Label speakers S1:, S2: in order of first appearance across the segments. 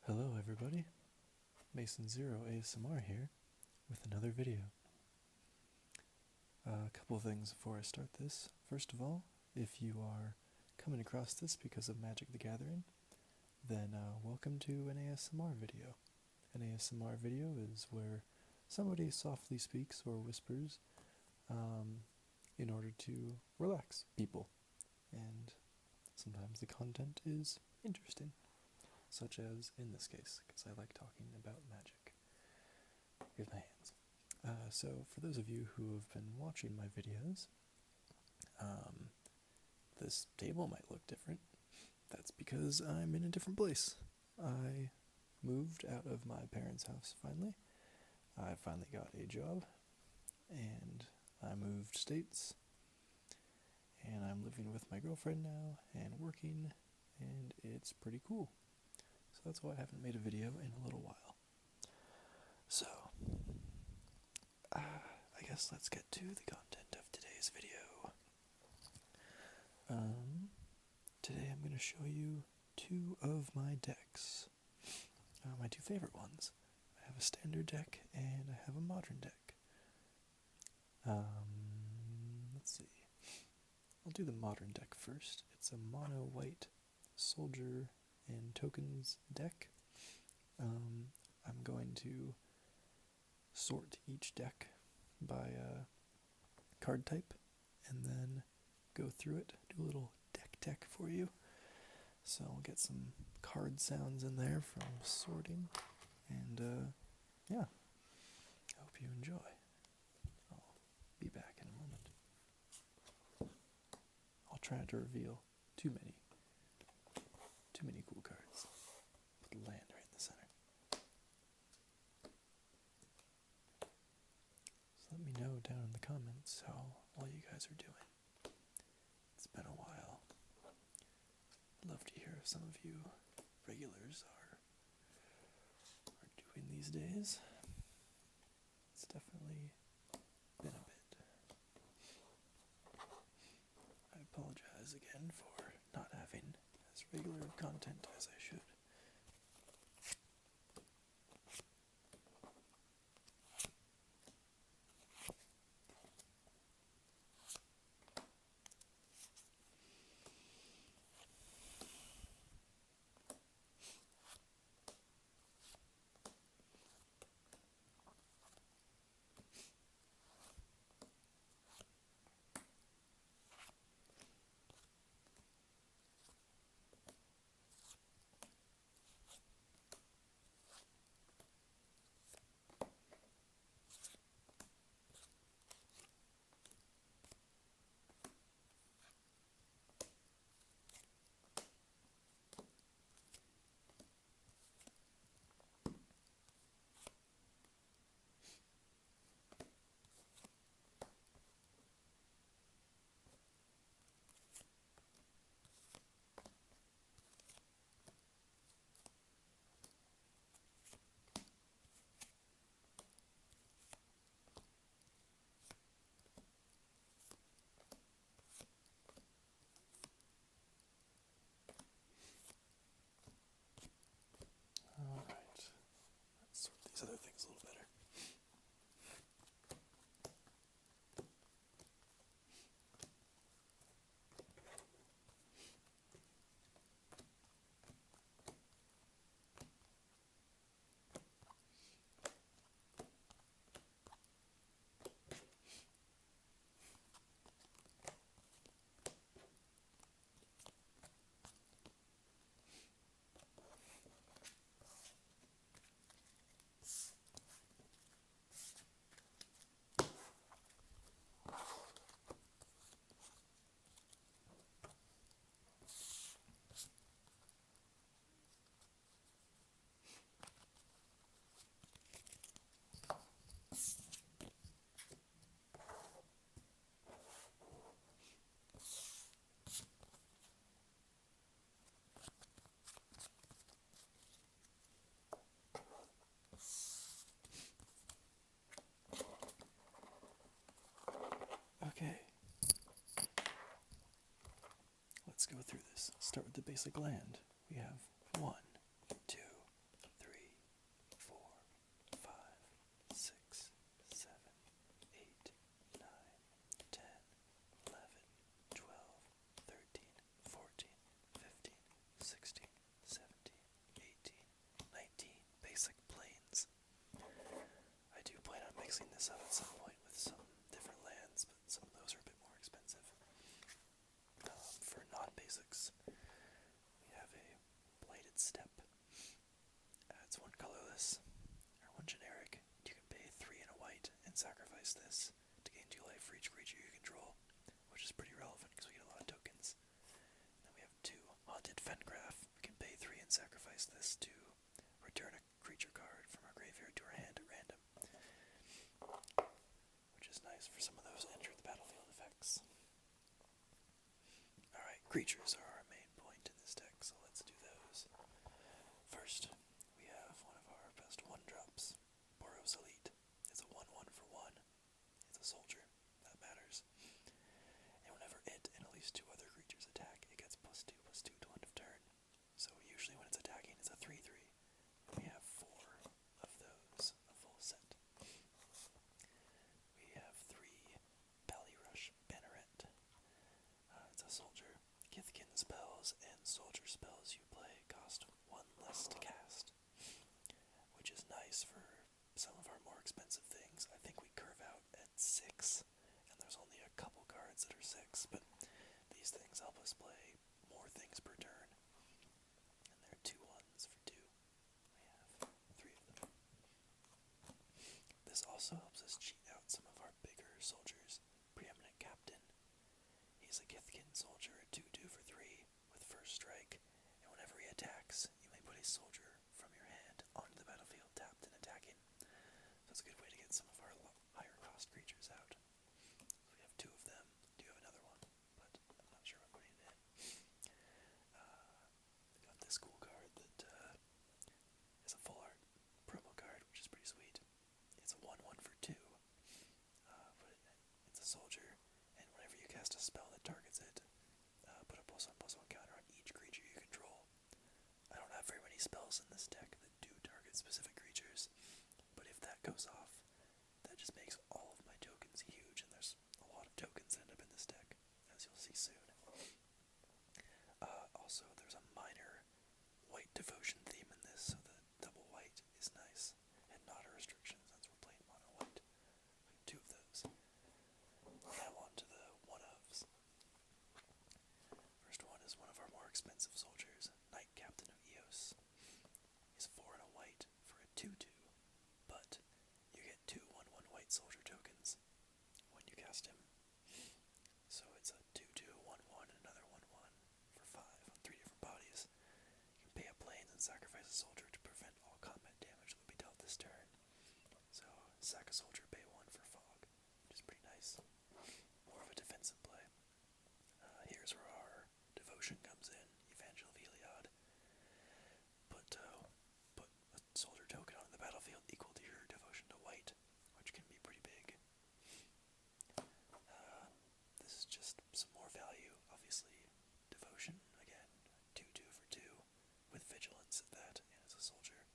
S1: Hello everybody, Mason Zero ASMR here with another video. A couple of things before I start this. First of all, if you are coming across this because of Magic the Gathering, then welcome to an ASMR video. An ASMR video is where somebody softly speaks or whispers in order to relax people, and sometimes the content is interesting. Such as in this case, because I like talking about magic. Here's my hands. So, for those of you who have been watching my videos, this table might look different. That's because I'm in a different place. I moved out of my parents' house finally. I finally got a job, and I moved states, and I'm living with my girlfriend now, and working, and it's pretty cool. So that's why I haven't made a video in a little while. So, I guess let's get to the content of today's video. Today I'm going to show you two of my decks. My two favorite ones. I have a standard deck and I have a modern deck. Let's see. I'll do the modern deck first. It's a mono white soldier and tokens deck. I'm going to sort each deck by card type and then go through it, do a little deck tech for you. So I'll get some card sounds in there from sorting, and yeah, I hope you enjoy. I'll be back in a moment. I'll try not to reveal too many cool cards. Put land right in the center. So let me know down in the comments how all you guys are doing. It's been a while. I'd love to hear if some of you regulars are doing these days. It's definitely been a bit. I apologize again for not having as regular of content as I should. Alright, let's sort these other things a little better. Okay, let's go through this. Start with the basic land. We have 1, 2, creatures are our main point in this deck, so let's do those. First, we have one of our best 1-drops, Boros Elite. It's a 1/1 for 1. It's a soldier. That matters. And whenever it and at least 2 other creatures attack, it gets +2/+2 to end of turn. So usually when it's attacking, it's a 3/3. We have 4 of those, a full set. We have 3 Ballyrush Banneret. It's a soldier. Kithkin spells and soldier spells you play cost 1 less to cast, which is nice for some of our more expensive things. I think we curve out at 6, and there's only a couple cards that are 6, but these things help us play more things per turn. And they're 2/1s for 2. We have 3 of them. This also helps us cheat out some of our bigger soldiers. Preeminent Captain. He's a Kithkin soldier, a 2/2 for 3 with first strike, and whenever he attacks, you may put a soldier from your hand onto the battlefield tapped and attacking. So it's a good way to get some of our higher cost creatures out. So we have 2 of them. Do have another one, but I'm not sure I'm putting it in. We got this cool card that is a full art promo card, which is pretty sweet. It's a 1/1 for 2, but it's a soldier, and whenever you cast a spell that targets it, put a +1/+1 counter on each creature you control. I don't have very many spells in this deck that do target specific creatures, but if that goes off, that just makes all of my tokens huge, and there's a lot of tokens that end up in this deck, as you'll see soon. Also, there's a minor white devotion theme in this, so the double white is nice, and not a restriction since we're playing mono white. 2 of those. Now on to the one-ofs. First one is one of our more expensive soldiers, Knight Captain of Eos. He's 4 and a white for a 2/2, but you get 2 1/1 white soldier tokens when you cast him. So it's a 2/2, 1/1, and another 1/1 for 5 on 3 different bodies. You can pay a plains and sacrifice a soldier to prevent all combat damage that would be dealt this turn. So sack a soldier, pay 1 for fog, which is pretty nice. More of a defensive play. Here's where our devotion comes in, Evangel of Heliod. Put a soldier token on the battlefield equal to your devotion to white, which can be pretty big. This is just some more value, obviously. Devotion, again, 2/2 for 2, with vigilance at that, and as a soldier.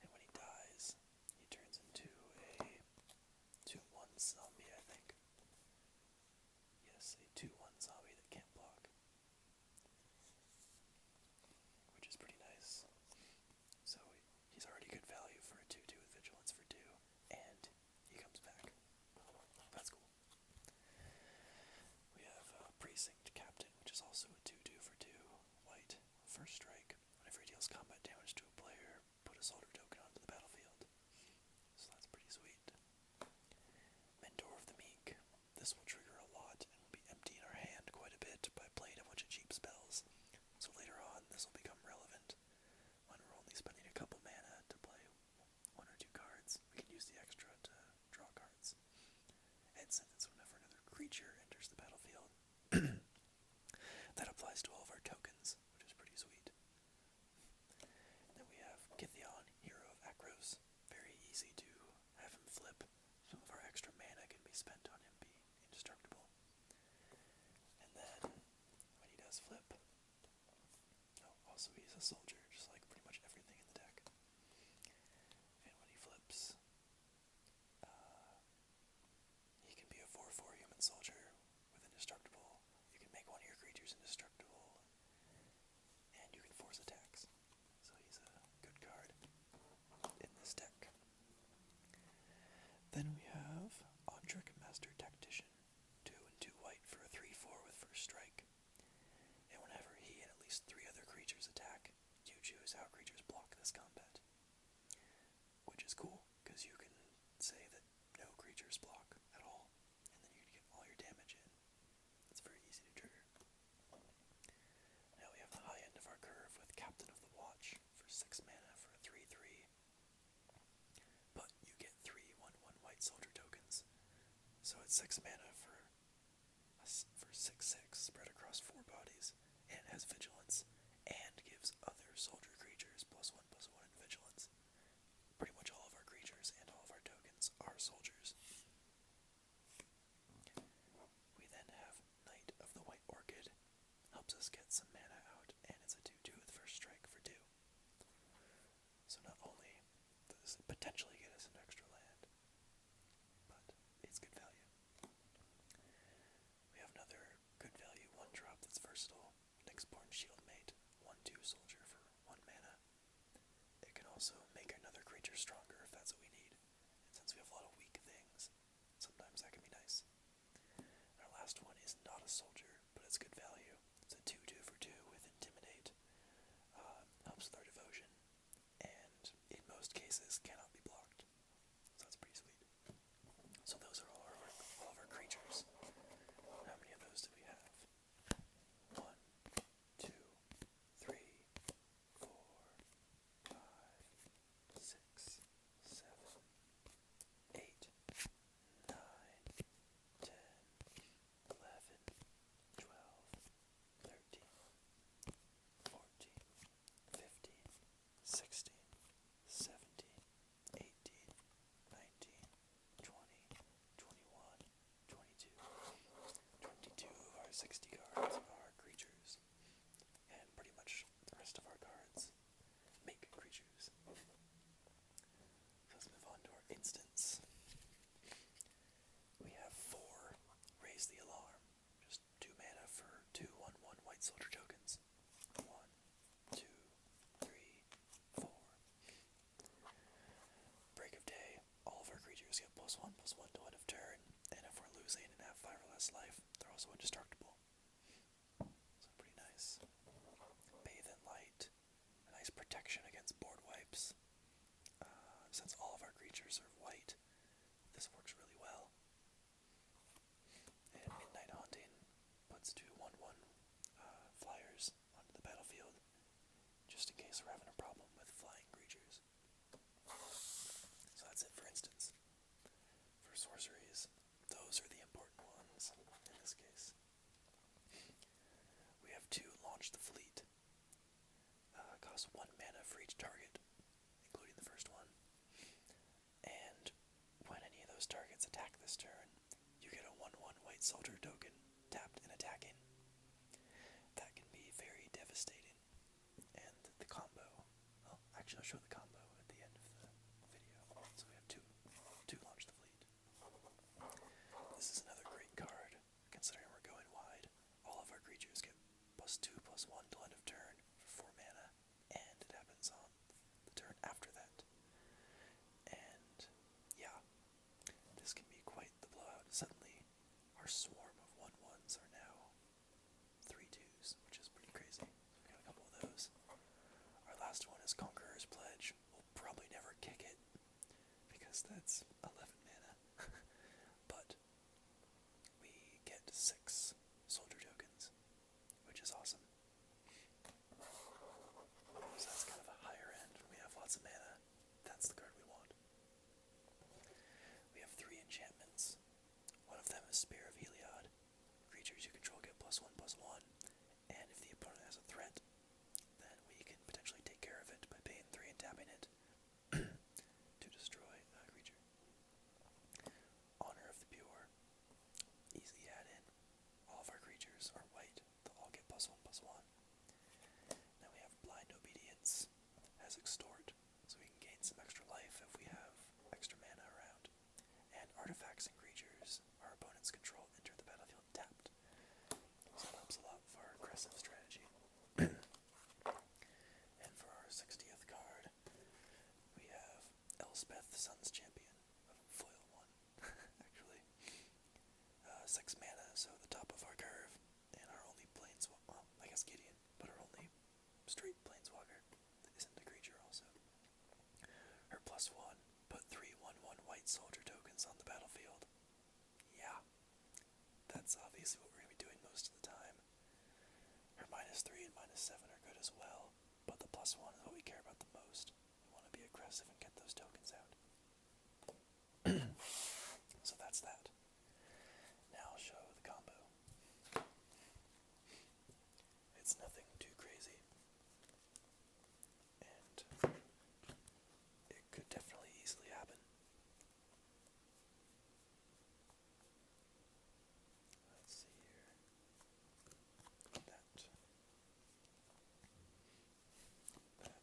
S1: And when he dies, he turns into a 2/1 zombie, I think. Yes, a 2/1 zombie that can't block, which is pretty nice. So he's already good value for a 2/2 with vigilance for 2, and he comes back. That's cool. We have Precinct Captain, which is also a 2/2 for 2, white, first strike. Whenever he deals combat damage to a player, put a soldier token onto the battlefield. So that's pretty sweet. Mentor of the Meek. This will trigger a lot and will be emptying our hand quite a bit by playing a bunch of cheap spells. So later on, this will become relevant when we're only spending a couple mana to play 1 or 2 cards. We can use the extra to draw cards. And since whenever another creature enters the battlefield, that applies to all of our tokens, which is pretty sweet. And then we have Kithion, Hero of Akros. Very easy to have him flip. Some of our extra mana can be spent on him being indestructible. And then, when he does flip, also he's a soldier, just like pretty much everything in the deck. And when he flips, he can be a 4/4 human soldier with indestructible. You can make one of your creatures indestructible, and you can force attacks. So he's a good card in this deck. Then we have Ondric Master Tactician, 2 and 2 white for a 3/4 with first strike. And whenever he and at least 3 other creatures attack, you choose how creatures block this combat. Which is cool, because you can say that no creatures block at all, and then you can get all your damage in. It's very easy to trigger. Now we have the high end of our curve with Captain of the Watch for 6 mana for a 3/3. But you get 3 1/1 white soldier tokens. So it's 6 mana for 6/6 spread across 4 bodies. also indestructible. So pretty nice. Bathe in Light, a nice protection against board wipes. Since all of our creatures are white, this works really well. And Midnight Haunting puts 2 1/1 flyers onto the battlefield, just in case we're having a problem with flying creatures. So that's it for instance. For sorceries, those are the important ones in this case. We have 2 Launch the Fleet. Costs 1 mana for each target, including the first one. And when any of those targets attack this turn, you get a 1/1 white soldier token tapped and attacking. That can be very devastating. And the combo, well, actually I'll show the combo at the end of the video. So we have two Launch the Fleet. This is another great card, considering we're going wide. All of our creatures get +2/+1 till end of turn for 4 mana, and it happens on the turn after that. And yeah, this can be quite the blowout. Suddenly, our swarm of 1/1s are now 3/2s, which is pretty crazy. So we got a couple of those. Our last one is Conqueror's Pledge. We'll probably never kick it, because that's 11 mana. But we get 6 soldier tokens, which is awesome. So that's kind of a higher end. We have lots of mana. That's the card we want. We have 3 enchantments. One of them is Spear of Heliod. Creatures you control get +1/+1, and if the opponent has a threat, then we can potentially take care of it by paying 3 and tapping it to destroy a creature. Honor of the Pure. Easy add in. All of our creatures are white. They'll all get +1/+1. Then we have Blind Obedience. Has Extort, so we can gain some extra life if we have extra mana around. And artifacts and creatures our opponents control enter the battlefield tapped. So that helps a lot for our aggressive strategy. And for our 60th card, we have Elspeth, Sun's Champion, a foil one, actually. 6 mana, so the top of our curve, and our only planeswalker, well, I guess Gideon, but our only straight planeswalker that isn't a creature also. Her +1, put 3 1/1 white soldier tokens on the battlefield. Yeah, that's obviously what we're going to be doing most of the time. Her -3 and -7 are good as well, but the +1 is what we care about the most. We want to be aggressive and get those tokens out. So that's that. Now I'll show the combo. It's nothing too crazy, and it could definitely easily happen. Let's see here. That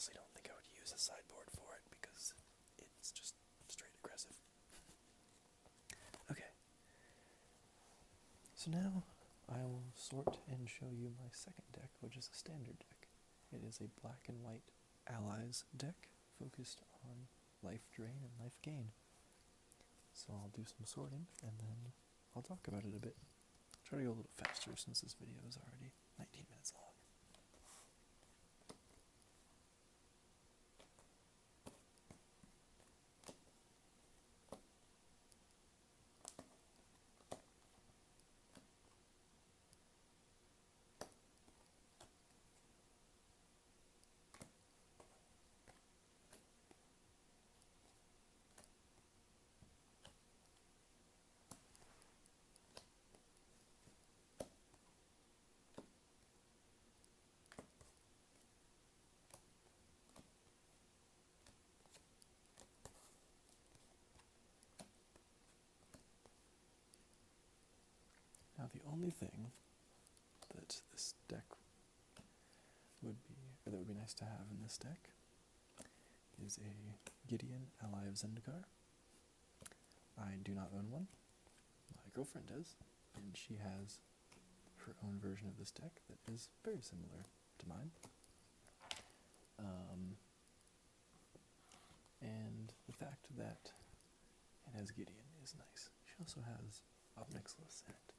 S1: honestly don't think I would use a sideboard for it because it's just straight aggressive. Okay. So now I will sort and show you my second deck, which is a standard deck. It is a black and white allies deck focused on life drain and life gain. So I'll do some sorting and then I'll talk about it a bit. Try to go a little faster since this video is already 19 minutes long. Now the only thing that this deck would be, or that would be nice to have in this deck, is a Gideon Ally of Zendikar. I do not own one. My girlfriend does, and she has her own version of this deck that is very similar to mine. And the fact that it has Gideon is nice. She also has Ob Nixilis in it.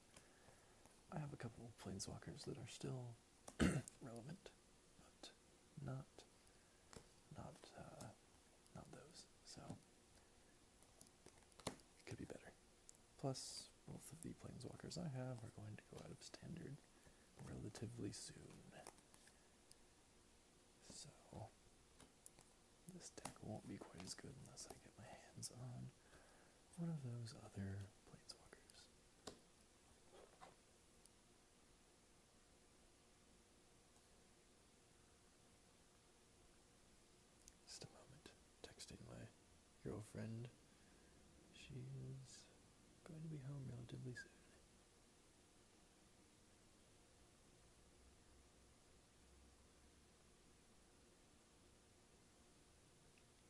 S1: I have a couple planeswalkers that are still relevant, but not those. So it could be better. Plus, both of the planeswalkers I have are going to go out of standard relatively soon. So this deck won't be quite as good unless I get my hands on one of those other planeswalkers. Just a moment. Texting my girlfriend. She is going to be home relatively soon.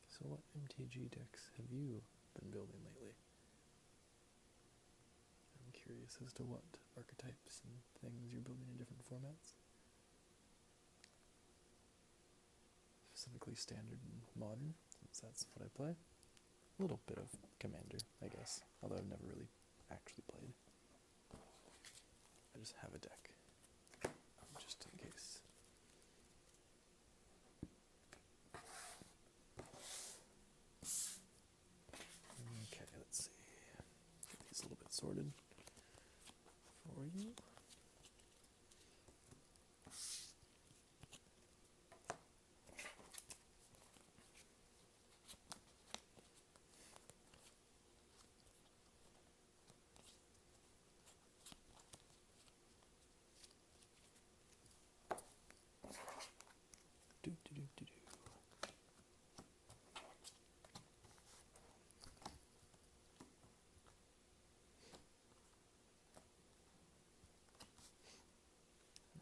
S1: So what MTG decks have you been building lately? I'm curious as to what archetypes and things you're building in different formats. Specifically standard and modern, since that's what I play. A little bit of Commander, I guess, although I've never really actually played. I just have a deck, just in case. Okay, let's see. Get these a little bit sorted for you.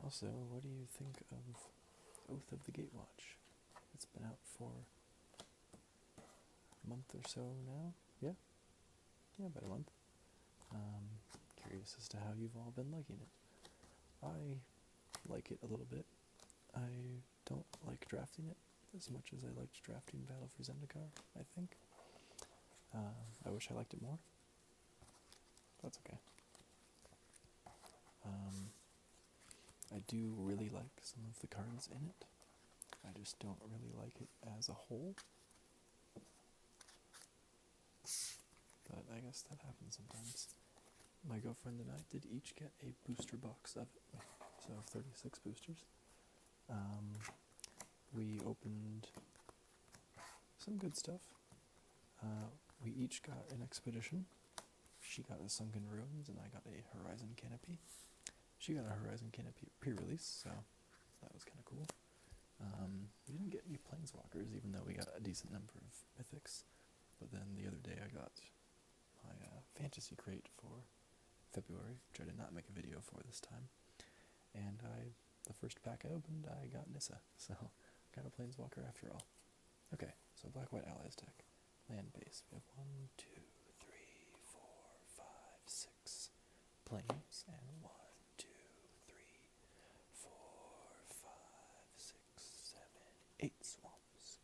S1: Also, what do you think of Oath of the Gatewatch? It's been out for a month or so now. Yeah, about a month. Curious as to how you've all been liking it. I like it a little bit. I don't like drafting it as much as I liked drafting Battle for Zendikar, I think. I wish I liked it more. That's okay. I do really like some of the cards in it. I just don't really like it as a whole. But I guess that happens sometimes. My girlfriend and I did each get a booster box of it, so 36 boosters. We opened some good stuff. We each got an Expedition. She got a Sunken Ruins, and I got a Horizon Canopy. She got a Horizon Canopy pre-release, so that was kind of cool. We didn't get any Planeswalkers, even though we got a decent number of Mythics. But then the other day I got my Fantasy Crate for February, which I did not make a video for this time. And the first pack I opened, I got Nissa. So kind of planeswalker after all. Okay, so black-white allies deck. Land base. We have 1, 2, 3, 4, 5, 6 planes, and 1, 2, 3, 4, 5, 6, 7, 8 swamps.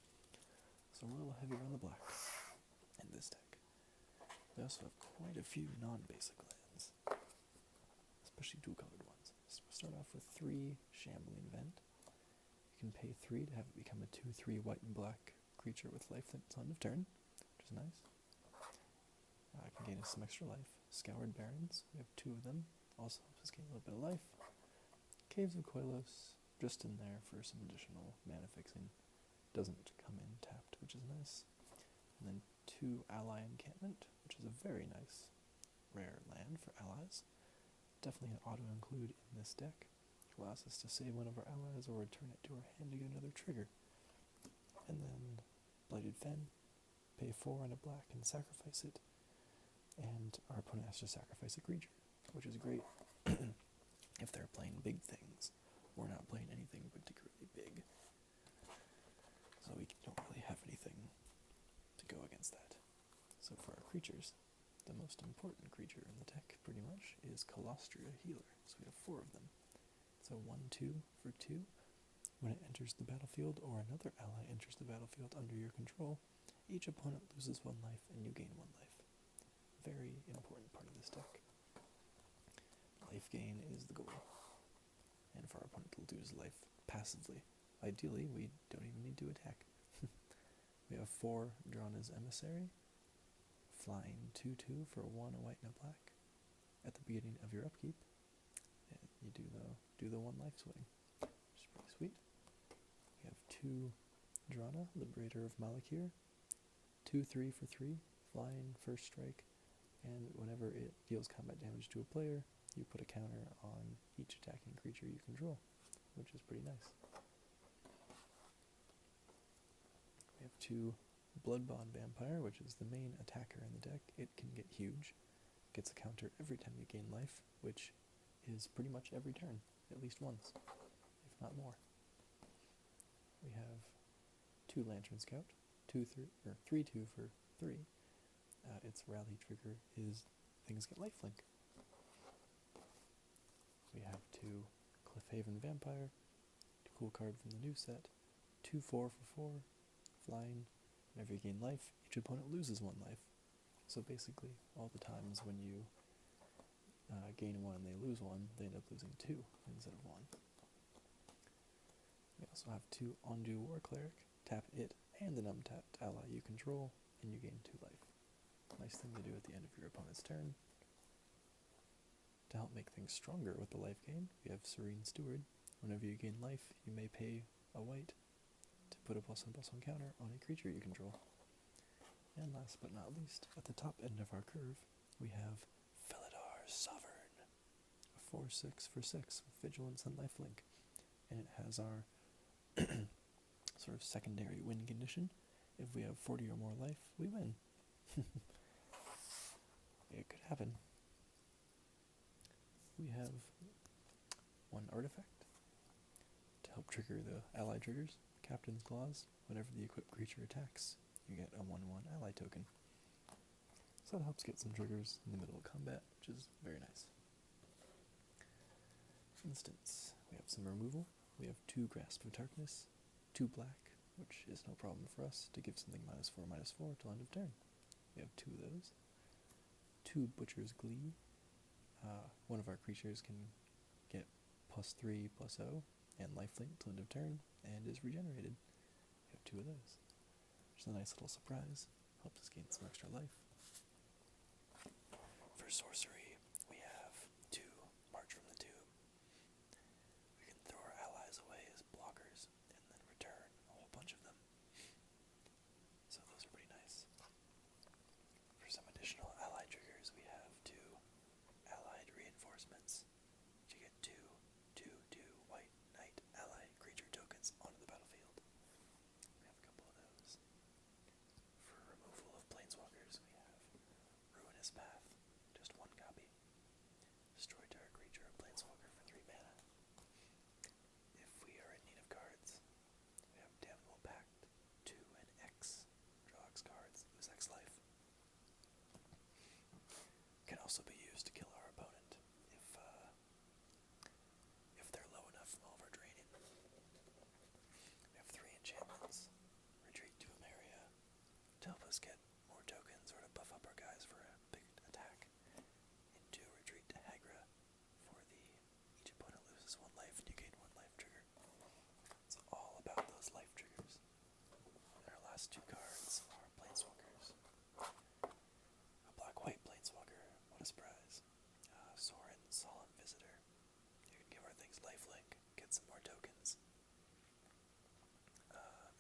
S1: So we're a little heavier on the black in this deck. We also have quite a few non-basic lands, especially dual-colored ones. So we'll start off with 3 Shambling Vent. You can pay 3 to have it become a 2/3 white and black creature with lifelink till end of turn, which is nice. I can gain some extra life. Scoured Barrens, we have 2 of them, also helps us gain a little bit of life. Caves of Koilos, just in there for some additional mana fixing. Doesn't come in tapped, which is nice. And then 2 Ally Encampment, which is a very nice rare land for allies. Definitely an auto-include in this deck. It allows us to save one of our allies or return it to our hand to get another trigger. And then Blighted Fen, pay 4 and a black and sacrifice it. And our opponent has to sacrifice a creature, which is great if they're playing big things. We're not playing anything particularly big, so we don't really have anything to go against that. So for our creatures, the most important creature in the deck, pretty much, is Colostria Healer. So we have 4 of them. So 1/2 for 2. When it enters the battlefield or another ally enters the battlefield under your control, each opponent loses 1 life and you gain 1 life. Very important part of this deck. Life gain is the goal. And for our opponent to lose life passively. Ideally, we don't even need to attack. We have 4 Drana's Emissary, flying 2/2 for 1, a white and a black. At the beginning of your upkeep, and you do the 1 life swing, which is pretty sweet. We have 2 Drana, Liberator of Malakir, 2/3 for 3, flying, first strike, and whenever it deals combat damage to a player, you put a counter on each attacking creature you control, which is pretty nice. We have 2 Bloodbond Vampire, which is the main attacker in the deck. It can get huge. Gets a counter every time you gain life, which is pretty much every turn, at least once, if not more. We have 2 Lantern Scout, 3/2 for 3. Its rally trigger is things get lifelink. We have 2 Cliffhaven Vampire, cool card from the new set, 2/4 for 4, flying. Whenever you gain life, each opponent loses 1 life. So basically, all the times when you gain 1 and they lose 1, they end up losing 2 instead of 1. We also have 2 Ondu War Cleric, tap it and an untapped ally you control, and you gain 2 life. Nice thing to do at the end of your opponent's turn. To help make things stronger with the life gain, we have Serene Steward. Whenever you gain life, you may pay a white to put a +1/+1 counter on a creature you control. And last but not least, at the top end of our curve, we have Felidar Sovereign, a 4/6 for 6 with Vigilance and Lifelink. And it has our sort of secondary win condition. If we have 40 or more life, we win. It could happen. We have 1 artifact to help trigger the ally triggers. Captain's Claws. Whenever the equipped creature attacks, you get a 1/1 ally token. So that helps get some triggers in the middle of combat, which is very nice. For instance, we have some removal. We have 2 Grasp of Darkness, 2 black, which is no problem for us, to give something -4/-4 till end of turn. We have 2 of those. 2 Butcher's Glee. One of our creatures can get +3/+0 and lifelink till end of turn, and is regenerated. We have 2 of those, which is a nice little surprise. Helps us gain some extra life. For sorcery, we have 2 March from the Tomb. We can throw our allies away as blockers, and then return a whole bunch of them. So those are pretty nice. For some additional ally triggers, we have 2 Allied Reinforcements. You get 2/2 white knight ally creature tokens onto the battlefield. We have a couple of those. For removal of planeswalkers, we have Ruinous Path, just 1 copy. us get more tokens or to buff up our guys for a big attack. Into retreat to Hagra for the each opponent loses 1 life and you gain 1 life trigger. It's all about those life triggers. And our last 2 cards are Planeswalkers. A black-white Planeswalker, what a surprise. Sorin, Solemn Visitor. You can give our things lifelink, get some more tokens.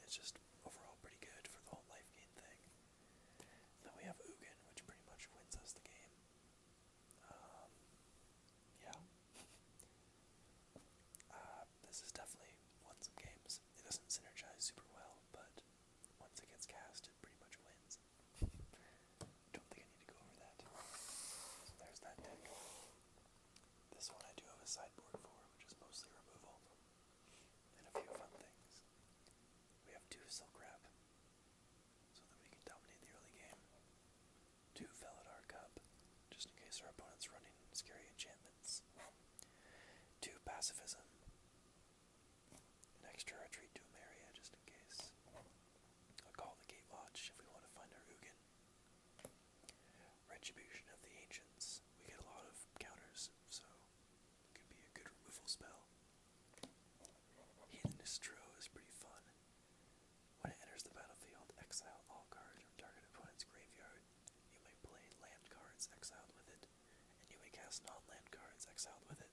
S1: It's just overall pretty good for the whole life gain thing. Then we have Ugin, which pretty much wins us the game. Yeah. This has definitely won some games. It doesn't synergize super well, but once it gets cast, it pretty much wins. Don't think I need to go over that. So there's that deck. This one I do have a sideboard for, which is mostly removal, and a few fun things. We have 2 Silk Wrap, so that we can dominate the early game. 2 Felidar Cup, just in case our opponent's running scary enchantments. 2 Pacifism, an extra retreat to Emeria, just in case. A Call the Gatewatch if we want to find our Ugin. Retribution of the Ancients. We get a lot of counters, so it could be a good removal spell. Hedonist Dro is pretty fun. When it enters the battlefield, exile all cards from target opponent's graveyard. You may play land cards exiled with it, and you may cast non-land cards exiled with it.